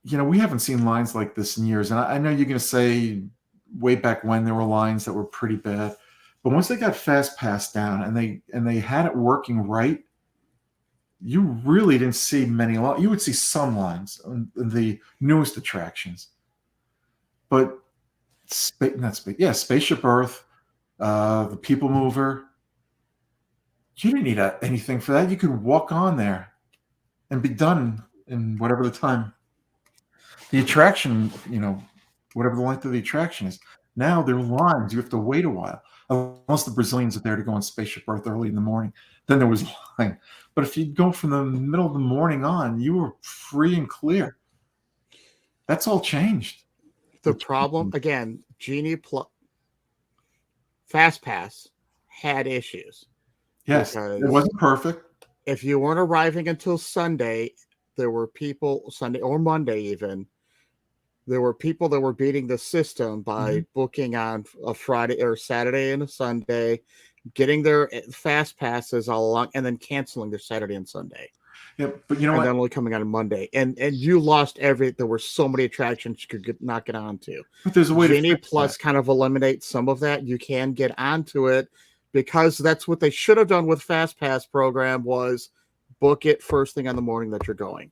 you know, we haven't seen lines like this in years. And I know you're going to say way back when there were lines that were pretty bad, but once they got Fast Pass down and they had it working right, you really didn't see many lines. You would see some lines in the newest attractions, but Spaceship Earth, the People Mover. You didn't need anything for that. You could walk on there and be done in whatever the time. The attraction, you know, whatever the length of the attraction is. Now there are lines. You have to wait a while, unless the Brazilians are there to go on Spaceship Earth early in the morning. Then there was a line. But if you go from the middle of the morning on, you were free and clear. That's all changed. The problem, again, Genie Plus Fast Pass had issues. Yes, it wasn't perfect. If you weren't arriving until Sunday, there were people, Sunday or Monday even, there were people that were beating the system by booking on a Friday or Saturday and a Sunday, getting their Fast Passes all along, and then canceling their Saturday and Sunday. Yeah, but you know and what? then only coming on a Monday, and you lost there were so many attractions you could not get onto. But there's a way Genie to fix Plus that. kind of eliminates some of that. You can get onto it because that's what they should have done with Fast Pass program was book it first thing on the morning that you're going,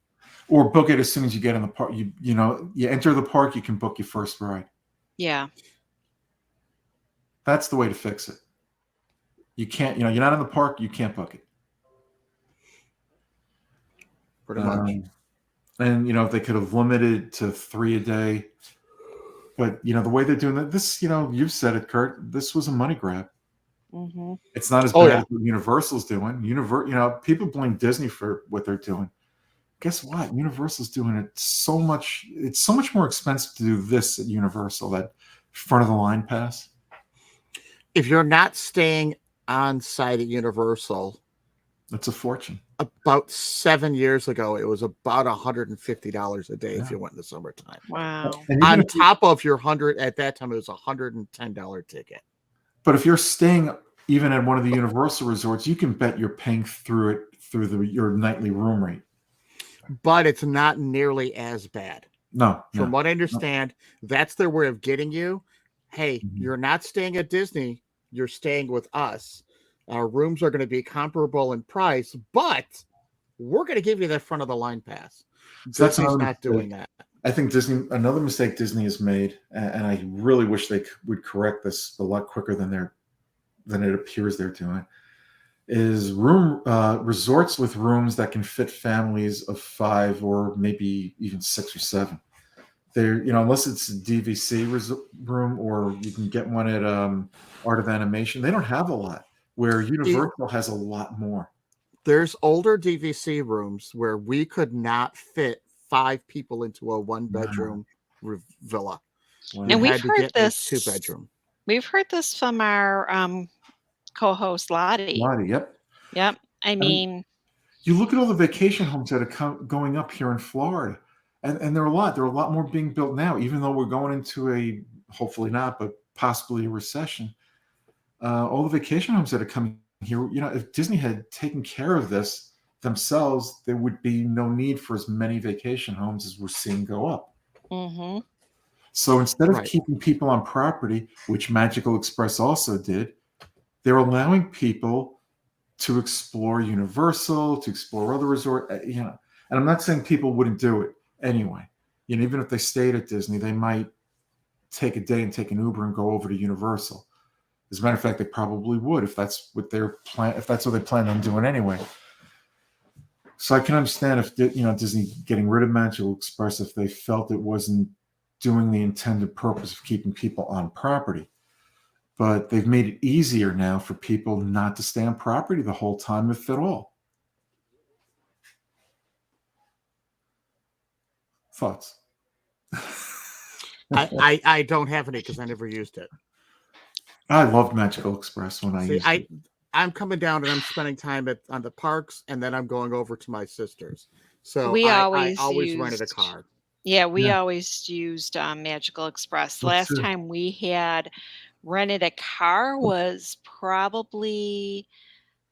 or book it as soon as you get in the park. You know, you enter the park, you can book your first ride. Yeah. That's the way to fix it. You can't, you know, you're not in the park, you can't book it. pretty much. And you know, if they could have limited to 3 a day, but you know, the way they're doing that, this, you know, you've said it, Kurt. This was a money grab. Mm-hmm. It's not as bad as what Universal's doing. You know, people blame Disney for what they're doing. Guess what? Universal's doing it so much. It's so much more expensive to do this at Universal, that front of the line pass. If you're not staying on site at Universal, That's a fortune. about 7 years ago, it was about $150 a day if you went in the summertime. Wow. And On top of your at that time, it was $110 ticket. But if you're staying even at one of the Universal resorts, you can bet you're paying through your nightly room rate. But it's not nearly as bad. No. From what I understand, that's their way of getting you. Hey, Mhm. you're not staying at Disney. You're staying with us. Our rooms are going to be comparable in price, but we're going to give you that front of the line pass. So that's Disney's another not doing that. I think another mistake Disney has made, and I really wish they would correct this a lot quicker than it appears they're doing, is resorts with rooms that can fit families of 5 or maybe even 6 or 7. They're, you know, unless it's a DVC room or you can get one at Art of Animation, they don't have a lot. Where Universal has a lot more. There's older DVC rooms where we could not fit 5 people into a 1-bedroom villa. And we've heard this 2-bedroom. We've heard this from our co-host Lottie. Lottie, yep. Yep. I mean, mean, you look at all the vacation homes that are going up here in Florida, and there are a lot. There are a lot more being built now, even though we're going into a, hopefully not, but possibly a recession. All the vacation homes that are coming here, if Disney had taken care of this themselves, there would be no need for as many vacation homes as we're seeing go up. mm-hmm. So instead of Right. keeping people on property, which Magical Express also did, they're allowing people to explore Universal, to explore other resort, and I'm not saying people wouldn't do it anyway. Even if they stayed at Disney, they might take a day and take an Uber and go over to Universal. As a matter of fact, they probably would if that's what if that's what they plan on doing anyway. So I can understand if Disney getting rid of Magical Express if they felt it wasn't doing the intended purpose of keeping people on property. But they've made it easier now for people not to stay on property the whole time, if at all. Thoughts? I don't have any because I never used it. I loved Magical Express when I used it. I'm coming down and I'm spending time on the parks, and then I'm going over to my sister's. So I always rented a car. Yeah, we always used Magical Express. Last time we had rented a car was probably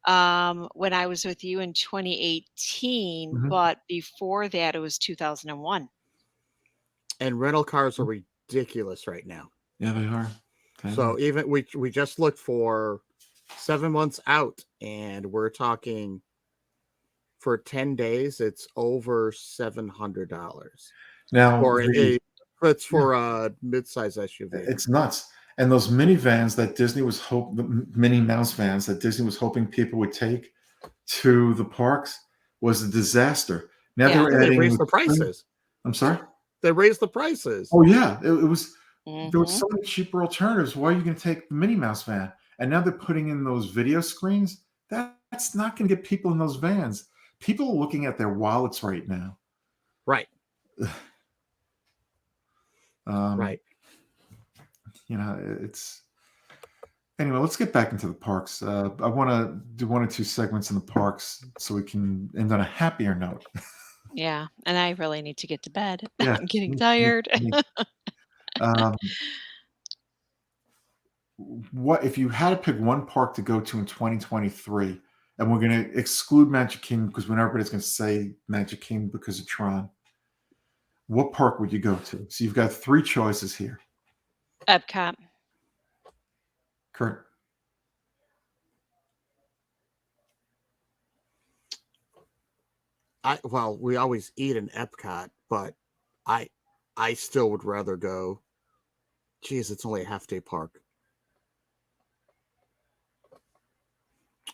when I was with you in 2018, but before that it was 2001. And rental cars are ridiculous right now. Yeah, they are. So even we just looked for 7 months out, and we're talking for 10 days, it's over $700. Now, it's for a mid-size SUV. It's nuts. And those minivans that Disney was the Minnie Mouse vans that Disney was hoping people would take to the parks was a disaster. Now they raised the prices. I'm sorry? They raised the prices. Oh yeah, it was. There were so many cheaper alternatives. Why are you going to take the Minnie Mouse van? And now they're putting in those video screens. That's not going to get people in those vans. People are looking at their wallets right now. Right. Right. It's anyway. Let's get back into the parks. I want to do 1 or 2 segments in the parks so we can end on a happier note. Yeah, and I really need to get to bed. Yeah, I'm getting tired. What if you had to pick one park to go to in 2023, and we're going to exclude Magic Kingdom because when everybody's going to say Magic Kingdom because of Tron, what park would you go to? So you've got 3 choices here. Epcot. Kurt. We always eat in Epcot, but I still would rather go. Geez, it's only a half-day park.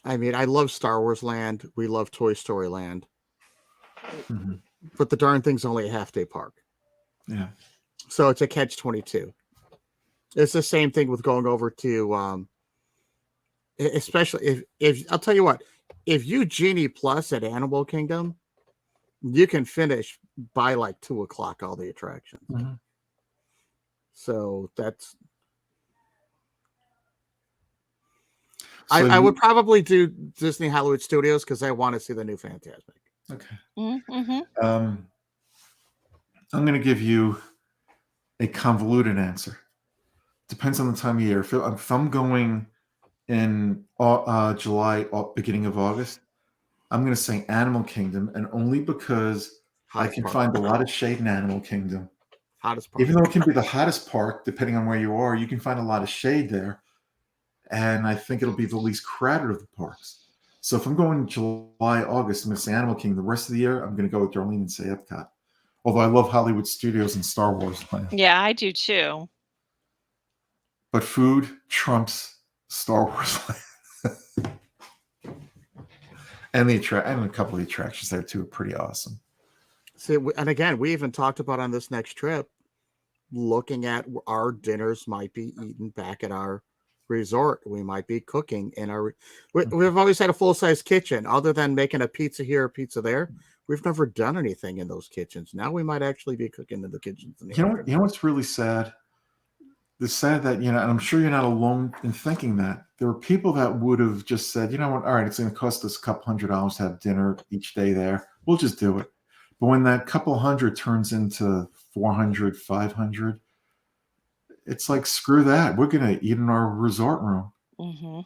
I mean, I love Star Wars Land. We love Toy Story Land. But the darn thing's only a half-day park. Yeah. So it's a catch-22. It's the same thing with going over to, especially if I'll tell you what, if you Genie Plus at Animal Kingdom, you can finish by like 2:00 all the attractions. So that's. So I would probably do Disney Hollywood Studios because I want to see the new Fantasmic. Okay. I'm going to give you a convoluted answer. Depends on the time of year. If I'm going in July, beginning of August, I'm going to say Animal Kingdom, and only because I can find a lot of shade in Animal Kingdom. Hottest park. Even though it can be the hottest park, depending on where you are, you can find a lot of shade there. And I think it'll be the least crowded of the parks. So if I'm going July, August, I'm going to say Animal Kingdom. The rest of the year, I'm going to go with Darlene and say Epcot. Although I love Hollywood Studios and Star Wars Land. Yeah, I do too. But food trumps Star Wars Land. and a couple of the attractions there too are pretty awesome. See, and again, we even talked about on this next trip, looking at our dinners might be eaten back at our resort. We might be cooking in our. We've always had a full-size kitchen. Other than making a pizza here, a pizza there, we've never done anything in those kitchens. Now we might actually be cooking in the kitchens. You know what's really sad? sad that, and I'm sure you're not alone in thinking that. There are people that would have just said, you know what, all right, it's going to cost us a couple $100 to have dinner each day there. We'll just do it. But when that couple hundred turns into 400, 500, it's like, screw that. We're going to eat in our resort room. Mm-hmm.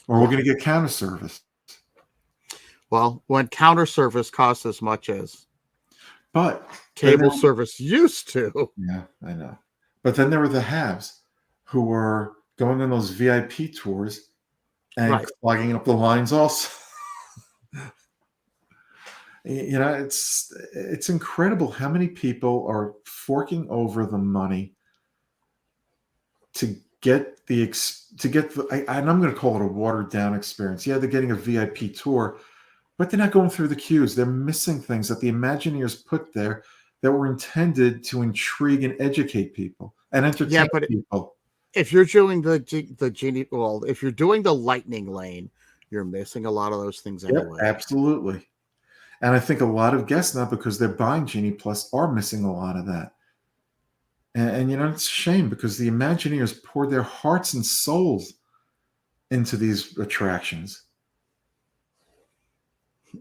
Or we're going to get counter service. Well, when counter service costs as much as But cable service used to. Yeah, I know. But then there were the haves who were going on those VIP tours and clogging up the lines also. It's incredible how many people are forking over the money to get and I'm going to call it a watered down experience. Yeah, they're getting a VIP tour, but they're not going through the queues. They're missing things that the Imagineers put there that were intended to intrigue and educate people and entertain people. If you're doing if you're doing the lightning lane, you're missing a lot of those things anyway. Yep, absolutely. And I think a lot of guests now, because they're buying Genie Plus, are missing a lot of that. And it's a shame, because the Imagineers poured their hearts and souls into these attractions.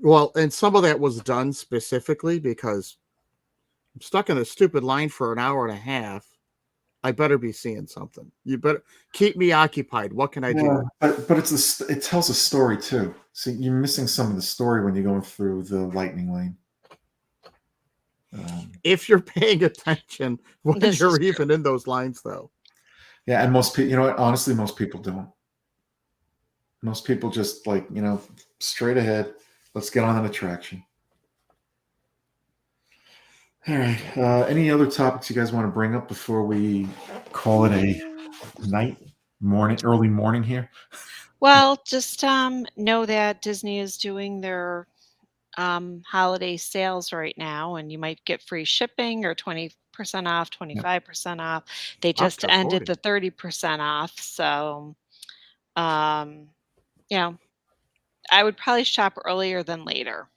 Well, and some of that was done specifically because I'm stuck in a stupid line for an hour and a half. I better be seeing something. You better keep me occupied. What can I do? But it tells a story too. See, you're missing some of the story when you're going through the lightning lane. If you're paying attention when you're even in those lines, though. Yeah, and most people, honestly, most people don't. Most people just straight ahead. Let's get on an attraction. All right. Any other topics you guys want to bring up before we call it a early morning here? Well, just know that Disney is doing their holiday sales right now, and you might get free shipping or 20% off, 25% off. They just ended the 30% off. So, I would probably shop earlier than later.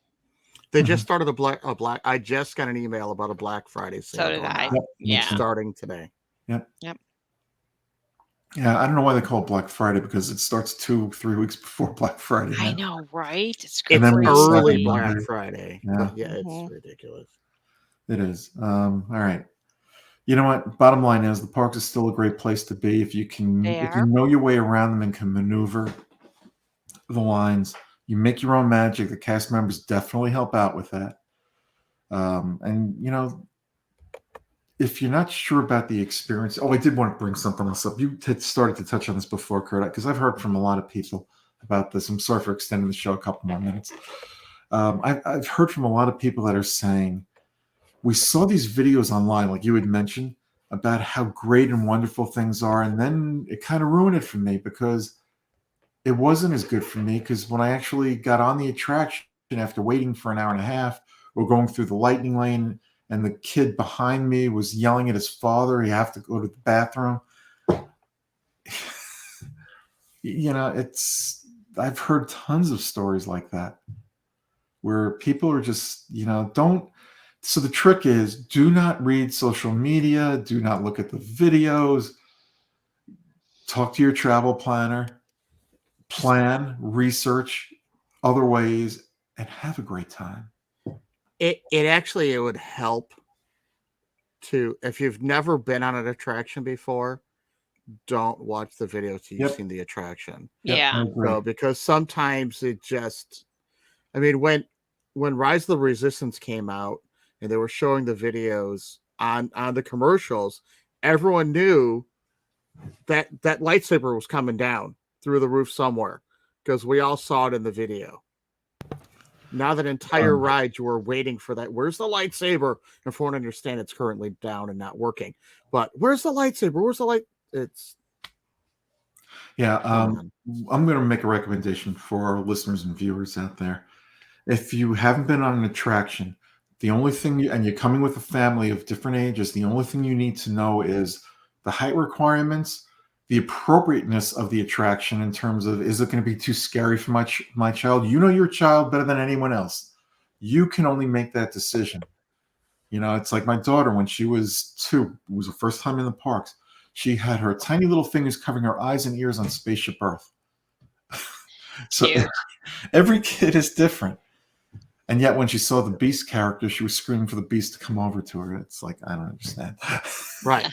They just started a black. I just got an email about a Black Friday sale. So did I. It's starting today. Yep. Yeah, I don't know why they call it Black Friday, because it starts 2-3 weeks before Black Friday. I know, right? It's crazy. It's early Black Friday. Yeah, it's ridiculous. It is. All right. You know what? Bottom line is, the parks is still a great place to be if you know your way around them and can maneuver the lines. You make your own magic. The cast members definitely help out with that. And if you're not sure about the experience, I did want to bring something else up. You had started to touch on this before, Kurt, because I've heard from a lot of people about this. I'm sorry for extending the show a couple more minutes. I've heard from a lot of people that are saying, we saw these videos online, like you had mentioned, about how great and wonderful things are, and then it kind of ruined it for me, because it wasn't as good for me, because when I actually got on the attraction after waiting for an hour and a half, or going through the lightning lane, and the kid behind me was yelling at his father, "You have to go to the bathroom." I've heard tons of stories like that, where people are just, don't. So the trick is, do not read social media, do not look at the videos, talk to your travel planner, plan, research other ways, and have a great time. It would help to, if you've never been on an attraction before, don't watch the video till you've seen the attraction. Yeah. Because sometimes it just, when Rise of the Resistance came out and they were showing the videos on the commercials, everyone knew that lightsaber was coming down through the roof somewhere, because we all saw it in the video. Now that entire ride, you were waiting for that. Where's the lightsaber? And for one, understand it's currently down and not working. But where's the lightsaber? Where's the light? I'm going to make a recommendation for our listeners and viewers out there. If you haven't been on an attraction, the only thing, and you're coming with a family of different ages, the only thing you need to know is the height requirements, the appropriateness of the attraction in terms of, is it going to be too scary for my child? You know your child better than anyone else. You can only make that decision. You know, it's like my daughter when she was 2, it was the first time in the parks. She had her tiny little fingers covering her eyes and ears on Spaceship Earth. So Cute. every kid is different. And yet when she saw the Beast character, she was screaming for the Beast to come over to her. It's like, I don't understand. Right.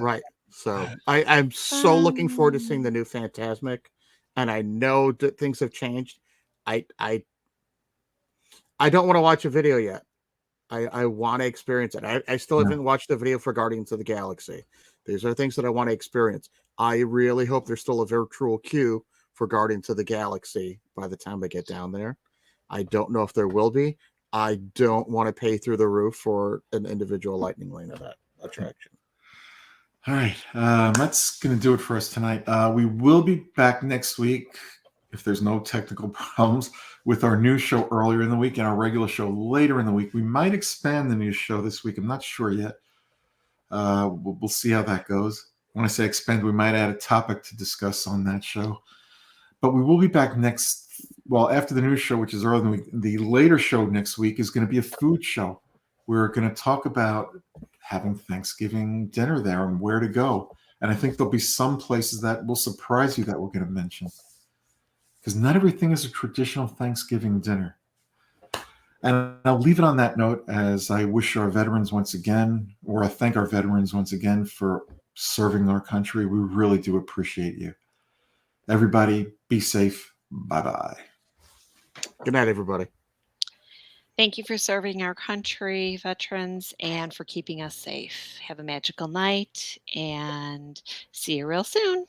Right. So I'm so looking forward to seeing the new Phantasmic, and I know that things have changed. I I I don't want to watch a video yet. I want to experience it. I still Yeah. haven't watched the video for Guardians of the Galaxy. These are things that I want to experience. I really hope there's still a virtual queue for Guardians of the Galaxy by the time I get down there. I don't know if there will be. I don't want to pay through the roof for an individual lightning lane of that attraction. All right. That's going to do it for us tonight. We will be back next week, if there's no technical problems, with our news show earlier in the week and our regular show later in the week. We might expand the news show this week. I'm not sure yet. We'll see how that goes. When I say expand, we might add a topic to discuss on that show. But we will be back after the news show, which is early in the week. The later show next week is going to be a food show. We're going to talk about having Thanksgiving dinner there and where to go. And I think there'll be some places that will surprise you that we're going to mention. Because not everything is a traditional Thanksgiving dinner. And I'll leave it on that note as I wish our veterans once again, or I thank our veterans once again for serving our country. We really do appreciate you. Everybody, be safe. Bye-bye. Good night, everybody. Thank you for serving our country, veterans, and for keeping us safe. Have a magical night and see you real soon.